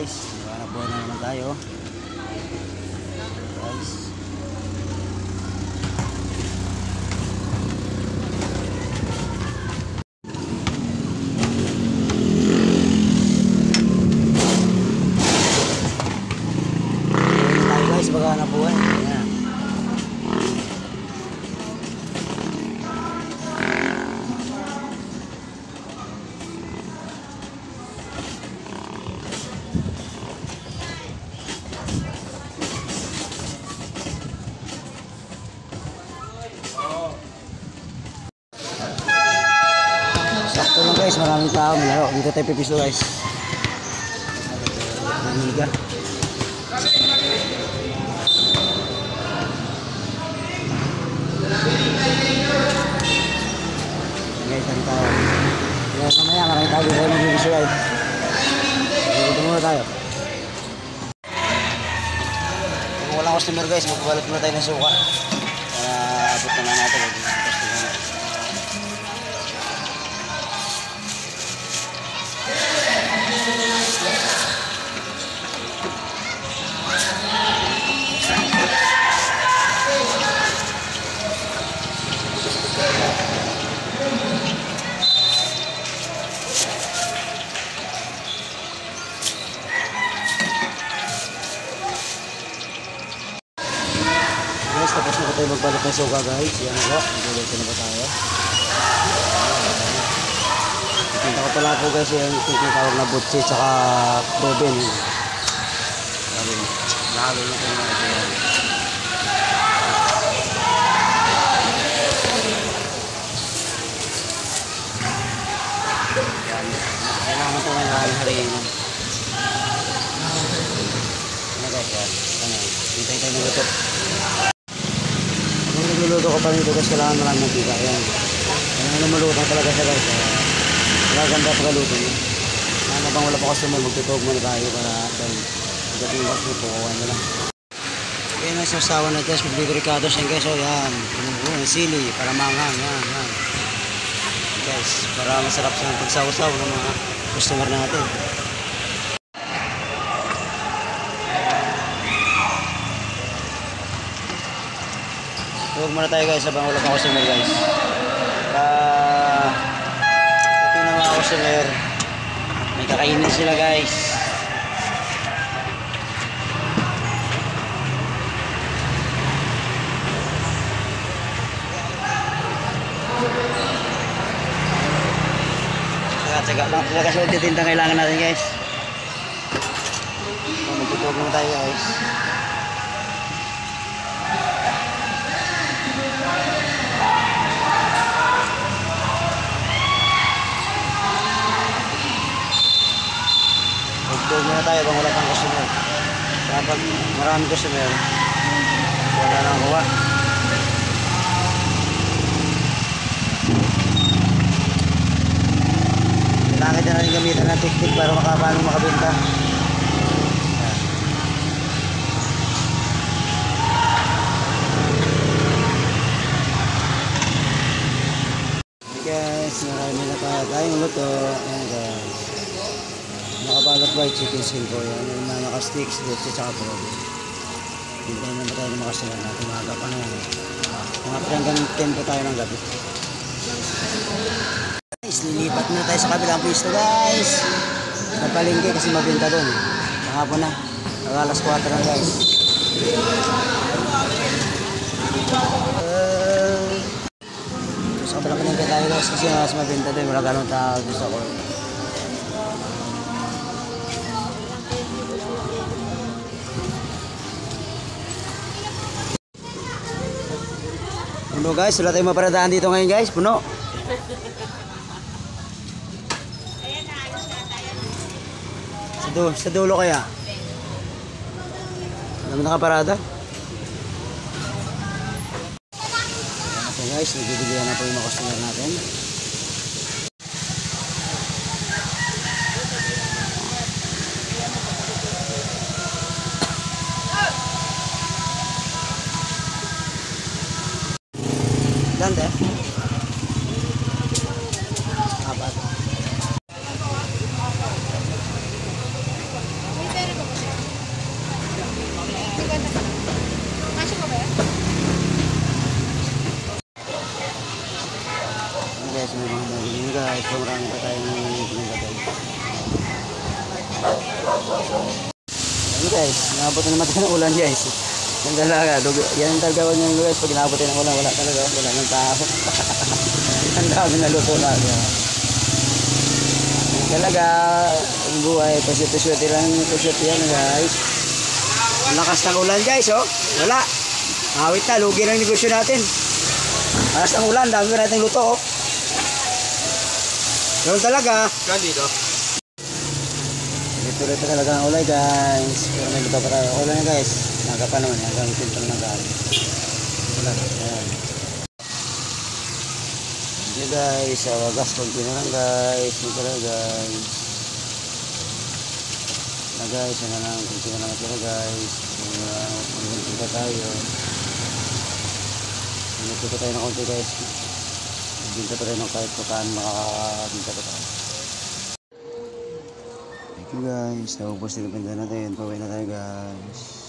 guys, nakabuhay na naman tayo guys. Tayo guys, baga nabuhay. Ayan. Sakto lang guys, maraming tao malaro. Dito tayo pipiso guys. Naniga. Guys, ang tao. Kaya mamaya maraming tao dito tayo magpipiso guys. Dito muna tayo. Kung walang customer guys, magbabalot muna tayo ng suka. Para abot naman natin. Guys, tapos na tayo magbalot ng suka guys. Yan na po, magbalot na ba tayo? Itinta ko pala po guys yung tinatawag na butsi tsaka proben. Lalo na tayo mga ito. Yan, kailangan ito ngayon hariin. Ano guys, yan. Hintay tayo ng luto. Kung nagluluto ko pa nito guys, kailangan mo lang ng pika. Ayan. Kailangan lumuluto talaga siya guys. Magaganda pagkaluto niya. Habang wala pa customer, magtutog muna tayo para pagdating yung customer po, kukuha na lang. Ayan ang sausawan na guys, magbibig ricados yan guys. O yan, sili para manghang. Yan. Guys, para masarap sa pagsawasaw ng mga customer natin. Huwag muna tayo guys habang wala pa customer guys. Ito na mga customer, may kakainin sila guys. Tsaga lang sila kasi magtitinda kailangan natin guys. Magtutulog muna tayo guys. Magtutulog muna tayo kung wala pang customer. Kapag maraming customer, wala nang kuha. Kailangan na rin gamitan ng technique para paano makabenta. Guys, marami na tayong luto. Ayan guys, nakabalot white chicken skin po yan. Yung mga naka-sticks, dutse, tsaka probe. Hintayin naman tayo ng mga customer natin. Maaga pa na yan. Mga hanggang 10 pa tayo ng gabi. Guys, lilipat na tayo sa kabilang pwesto guys. Sa palengke kasi mabenta doon. Kahapon na, alas 4 na guys. Sa kabilang palengke tayo guys kasi mas mabenta doon. Wala ganong tao doon sa court. Puno guys, wala tayong maparadaan dito ngayon guys. Puno. Sa dulo kaya? Alam mo nakaparada? Okay guys, nagbibigyan na po yung mga customer natin. Ganda eh. Apat. guys. Nabot na naman tayo ng ulan guys. Yan talaga. Yan talaga yung guys. Pag inabot tayo ng ulan, wala talaga. Wala ng tao. Ang dami na luto na. Yan talaga. Ang buhay. Pasyute-syute lang. Pasyute yan guys. Ang lakas ng ulan guys oh. Wala. Awit na. Lugi ng negosyo natin. Lakas ng ulan. Dami natin luto oh. Ganun talaga. Dito. Dito talaga ang ulay guys. Pero may luto pa tayo. Ulay na guys. Naga pa naman. Naga itin pa naman guys. Wala. Ayan. Hindi guys. Sa wagas konti na lang guys. Dito na guys. Na guys. Yan na lang. Konti na lang ito guys. Magpunta pa tayo. Magpunta pa tayo ng konti guys. Magpunta pa tayo ng kahit pa paano makakabinta pa tayo. Thank you guys. Naubos din ang pinta natin. Pauwi na tayo guys.